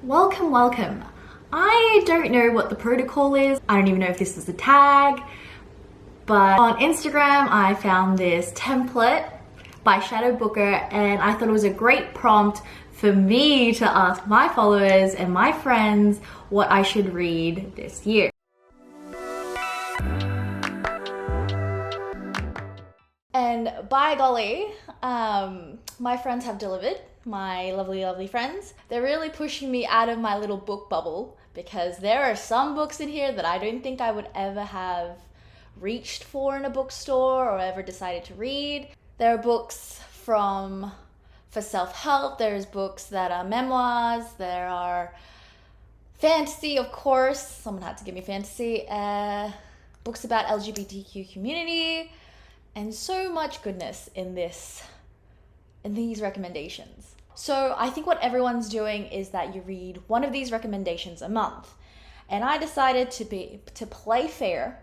Welcome, welcome. I don't know what the protocol is. I don't even know if this is a tag, but on Instagram I found this template by Shadow Booker and I thought it was a great prompt for me to ask my followers and my friends what I should read this year. And by golly, my friends have delivered. My lovely friends. They're really pushing me out of my little book bubble because there are some books in here that I don't think I would ever have reached for in a bookstore or ever decided to read. There are books for self-help, there's books that are memoirs, there are fantasy, of course, someone had to give me fantasy, books about LGBTQ community, and so much goodness in these recommendations. So I think what everyone's doing is that you read one of these recommendations a month. And I decided to play fair.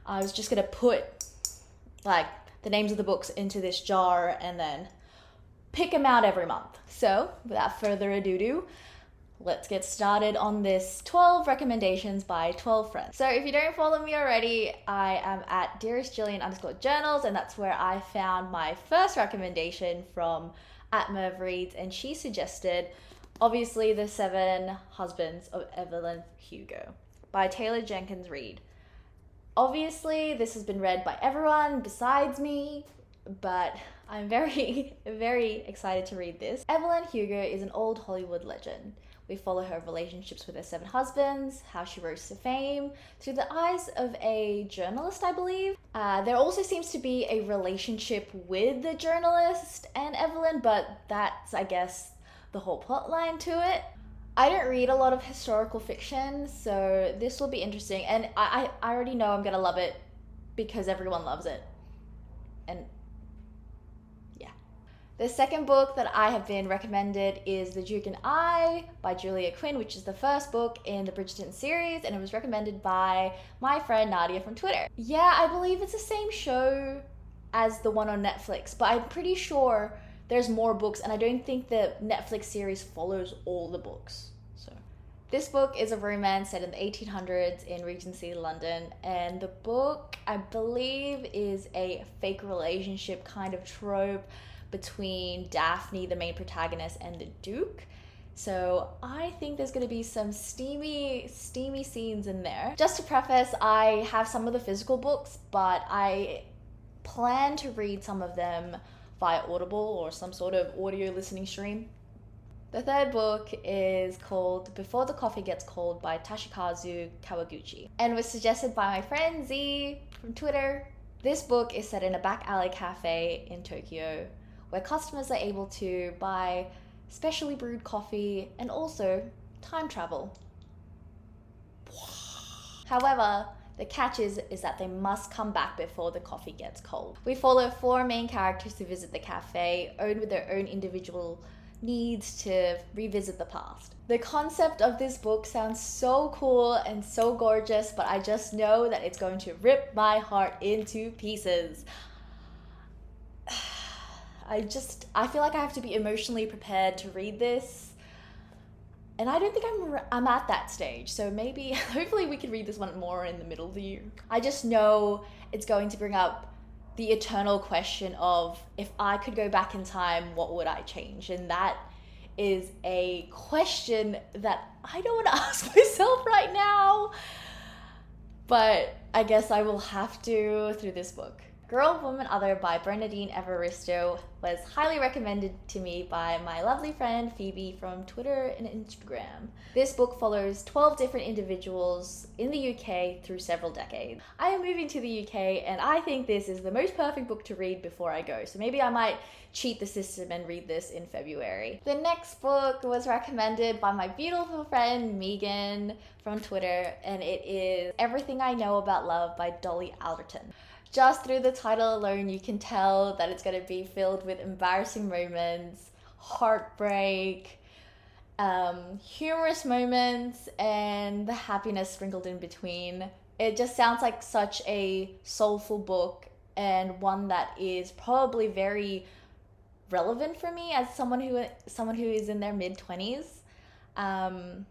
I was just gonna put like the names of the books into this jar and then pick them out every month. So without further ado, let's get started on this 12 recommendations by 12 friends. So if you don't follow me already, I am at dearestjillian_journals, and that's where I found my first recommendation from @MervReads, and she suggested, obviously, The 7 Husbands of Evelyn Hugo by Taylor Jenkins Reid. Obviously, this has been read by everyone besides me, but I'm very, very excited to read this. Evelyn Hugo is an old Hollywood legend. We follow her relationships with her 7 husbands, how she rose to fame, through the eyes of a journalist, I believe. There also seems to be a relationship with the journalist and Evelyn, but that's, I guess, the whole plot line to it. I don't read a lot of historical fiction, so this will be interesting. And I already know I'm gonna love it because everyone loves it. And the second book that I have been recommended is The Duke and I by Julia Quinn, which is the first book in the Bridgerton series, and it was recommended by my friend Nadia from Twitter. Yeah, I believe it's the same show as the one on Netflix, but I'm pretty sure there's more books, and I don't think the Netflix series follows all the books. So this book is a romance set in the 1800s in Regency, London, and the book, I believe, is a fake relationship kind of trope between Daphne, the main protagonist, and the Duke. So I think there's going to be some steamy scenes in there. Just to preface, I have some of the physical books, but I plan to read some of them via Audible or some sort of audio listening stream. The third book is called Before the Coffee Gets Cold by Tashikazu Kawaguchi and was suggested by my friend Z from Twitter. This book is set in a back alley cafe in Tokyo, where customers are able to buy specially brewed coffee and also time travel. However, the catch is that they must come back before the coffee gets cold. We follow 4 main characters who visit the cafe, owned with their own individual needs to revisit the past. The concept of this book sounds so cool and so gorgeous, but I just know that it's going to rip my heart into pieces. I feel like I have to be emotionally prepared to read this, and I don't think I'm at that stage, so maybe, hopefully we can read this one more in the middle of the year. I just know it's going to bring up the eternal question of, if I could go back in time, what would I change? And that is a question that I don't want to ask myself right now, but I guess I will have to through this book. Girl, Woman, Other by Bernadine Evaristo was highly recommended to me by my lovely friend Phoebe from Twitter and Instagram. This book follows 12 different individuals in the UK through several decades. I am moving to the UK and I think this is the most perfect book to read before I go, so maybe I might cheat the system and read this in February. The next book was recommended by my beautiful friend Megan from Twitter, and it is Everything I Know About Love by Dolly Alberton. Just through the title alone, you can tell that it's going to be filled with embarrassing moments, heartbreak, humorous moments, and the happiness sprinkled in between. It just sounds like such a soulful book, and one that is probably very relevant for me as someone who is in their mid-20s. Yeah,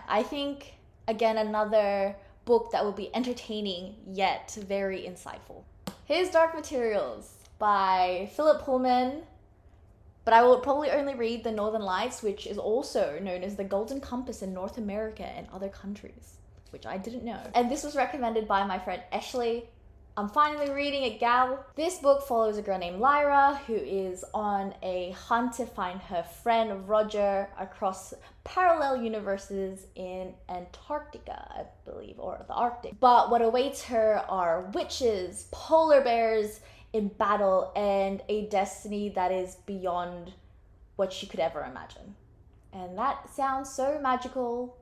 I think, again, another book that will be entertaining yet very insightful. Here's Dark Materials by Philip Pullman, but I will probably only read The Northern Lights, which is also known as the Golden Compass in North America and other countries, which I didn't know. And this was recommended by my friend Ashley. I'm finally reading it, gal. This book follows a girl named Lyra who is on a hunt to find her friend Roger across parallel universes in Antarctica, I believe, or the Arctic. But what awaits her are witches, polar bears in battle, and a destiny that is beyond what she could ever imagine. And that sounds so magical,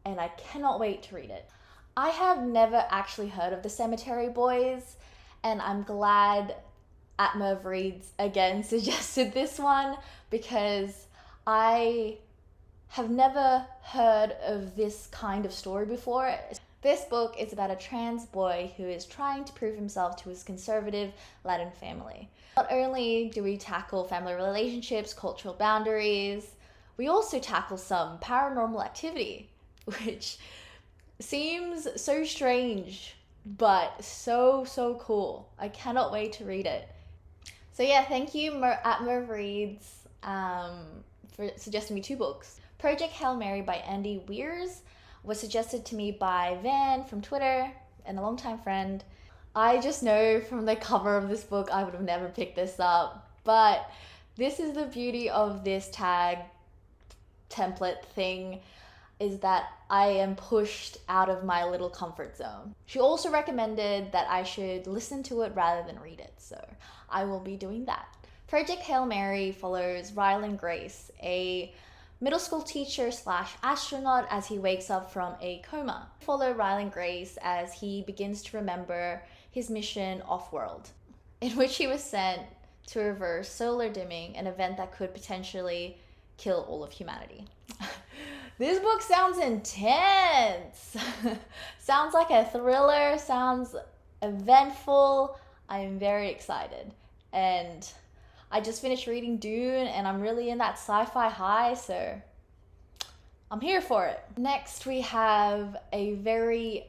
and I cannot wait to read it. I have never actually heard of the Cemetery Boys, and I'm glad Atmerv Reads again suggested this one because I have never heard of this kind of story before. This book is about a trans boy who is trying to prove himself to his conservative Latin family. Not only do we tackle family relationships, cultural boundaries, we also tackle some paranormal activity, which seems so strange, but so cool. I cannot wait to read it. So yeah, thank you Atmerv Reads for suggesting me 2 books. Project Hail Mary by Andy Weirs was suggested to me by Van from Twitter and a longtime friend. I just know from the cover of this book I would have never picked this up, but this is the beauty of this tag template thing, is that I am pushed out of my little comfort zone. She also recommended that I should listen to it rather than read it, so I will be doing that. Project Hail Mary follows Rylan Grace, a middle school teacher / astronaut, as he wakes up from a coma. Follow Rylan Grace as he begins to remember his mission off-world, in which he was sent to reverse solar dimming, an event that could potentially kill all of humanity. This book sounds intense. Sounds like a thriller, sounds eventful. I'm very excited. And I just finished reading Dune and I'm really in that sci-fi high, so I'm here for it. Next we have a very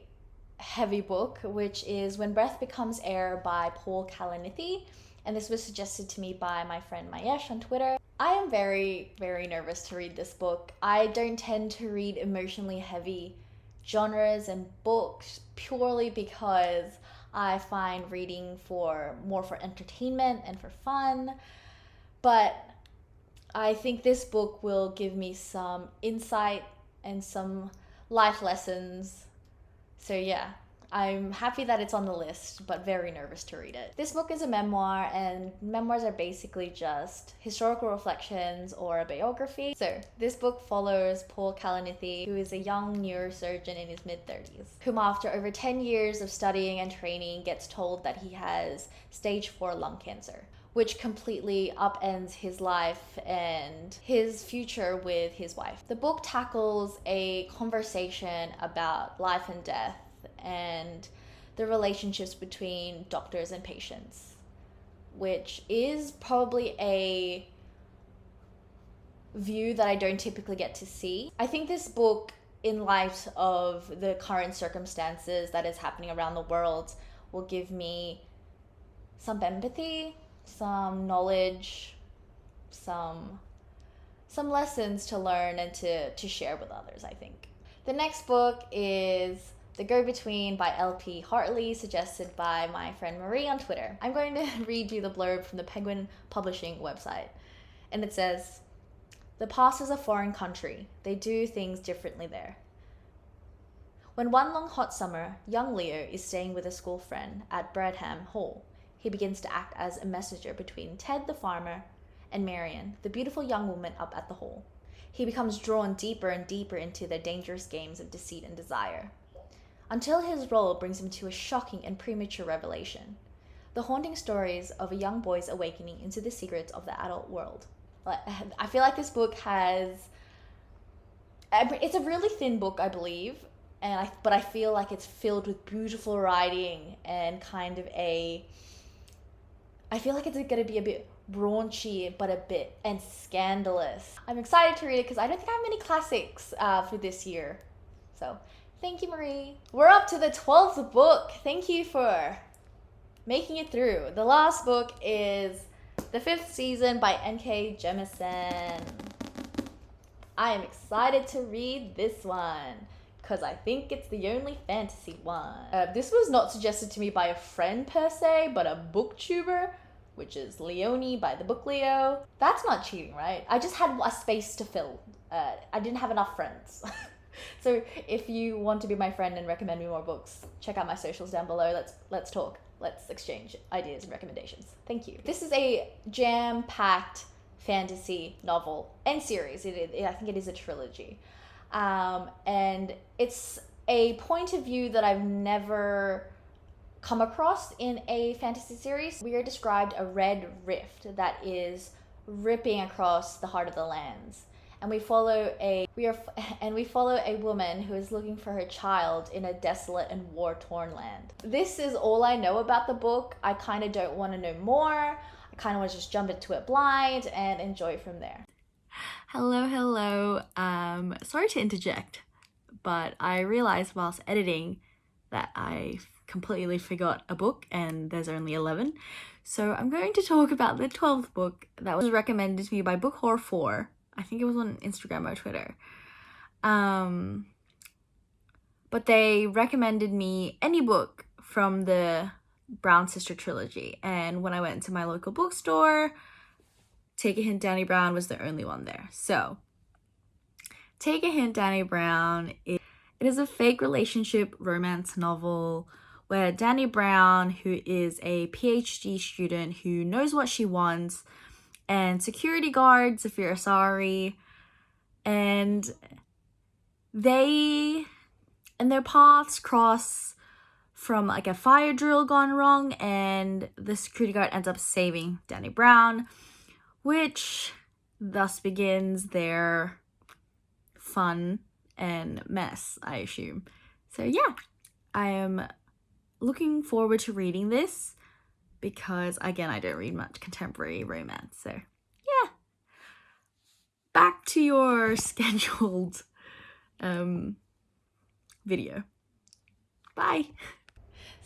heavy book, which is When Breath Becomes Air by Paul Kalanithi. And this was suggested to me by my friend Meyer on Twitter. I am very nervous to read this book. I don't tend to read emotionally heavy genres and books purely because I find reading more for entertainment and for fun. But I think this book will give me some insight and some life lessons. So yeah, I'm happy that it's on the list, but very nervous to read it. This book is a memoir, and memoirs are basically just historical reflections or a biography. So this book follows Paul Kalanithi, who is a young neurosurgeon in his mid-30s, whom after over 10 years of studying and training gets told that he has stage 4 lung cancer, which completely upends his life and his future with his wife. The book tackles a conversation about life and death and the relationships between doctors and patients, which is probably a view that I don't typically get to see. I think this book, in light of the current circumstances that is happening around the world, will give me some empathy, some knowledge, some lessons to learn and to share with others, I think. The next book is The Go-Between by Lp Hartley, suggested by my friend Marie on Twitter. I'm going to read you the blurb from the Penguin Publishing website. And it says, "The past is a foreign country. They do things differently there. When one long hot summer, young Leo is staying with a school friend at Bradham Hall, he begins to act as a messenger between Ted the farmer and Marion, the beautiful young woman up at the hall. He becomes drawn deeper and deeper into their dangerous games of deceit and desire, until his role brings him to a shocking and premature revelation, the haunting stories of a young boy's awakening into the secrets of the adult world." I feel like this book it's a really thin book, I believe, but I feel like it's filled with beautiful writing and I feel like it's going to be a bit raunchy but a bit, and scandalous. I'm excited to read it because I don't think I have many classics for this year. So thank you, Marie. We're up to the 12th book. Thank you for making it through. The last book is The Fifth Season by N.K. Jemisin. I am excited to read this one because I think it's the only fantasy one. This was not suggested to me by a friend per se, but a booktuber, which is Leonie by the Book Leo. That's not cheating, right? I just had a space to fill. I didn't have enough friends. So if you want to be my friend and recommend me more books, check out my socials down below. Let's talk. Let's exchange ideas and recommendations. Thank you. This is a jam-packed fantasy novel and series. I think it is a trilogy. And it's a point of view that I've never come across in a fantasy series. We are described a red rift that is ripping across the heart of the lands. And we follow a woman who is looking for her child in a desolate and war-torn land. This is all I know about the book. I kind of don't want to know more. I kind of want to just jump into it blind and enjoy from there. Hello. Sorry to interject, but I realized whilst editing that I completely forgot a book and there's only 11. So I'm going to talk about the 12th book that was recommended to me by Book Horror 4. I think it was on Instagram or Twitter. But they recommended me any book from the Brown Sister trilogy. And when I went to my local bookstore, Take a Hint, Danny Brown was the only one there. So, Take a Hint, Danny Brown, it is a fake relationship romance novel where Danny Brown, who is a PhD student who knows what she wants, and security guard Zafir Asari, and their paths cross from like a fire drill gone wrong, and the security guard ends up saving Danny Brown, which thus begins their fun and mess, I assume. So yeah, I am looking forward to reading this because, again, I don't read much contemporary romance. So yeah, back to your scheduled video. Bye.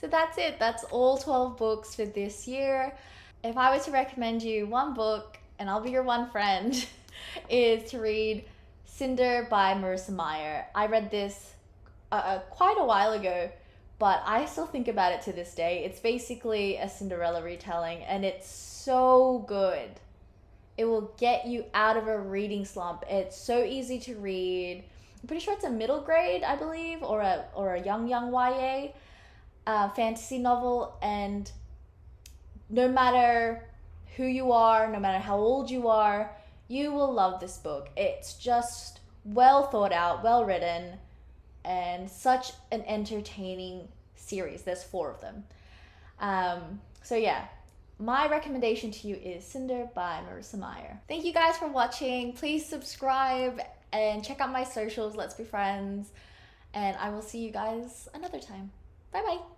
So that's it. That's all 12 books for this year. If I were to recommend you one book, and I'll be your one friend, is to read Cinder by Marissa Meyer. I read this quite a while ago, but I still think about it to this day. It's basically a Cinderella retelling, and it's so good. It will get you out of a reading slump. It's so easy to read. I'm pretty sure it's a middle grade, I believe, or a young YA fantasy novel, and no matter who you are, no matter how old you are, you will love this book. It's just well thought out, well written, and such an entertaining series. There's 4 of them. So yeah, my recommendation to you is Cinder by Marissa Meyer. Thank you guys for watching. Please subscribe and check out my socials. Let's be friends. And I will see you guys another time. Bye bye.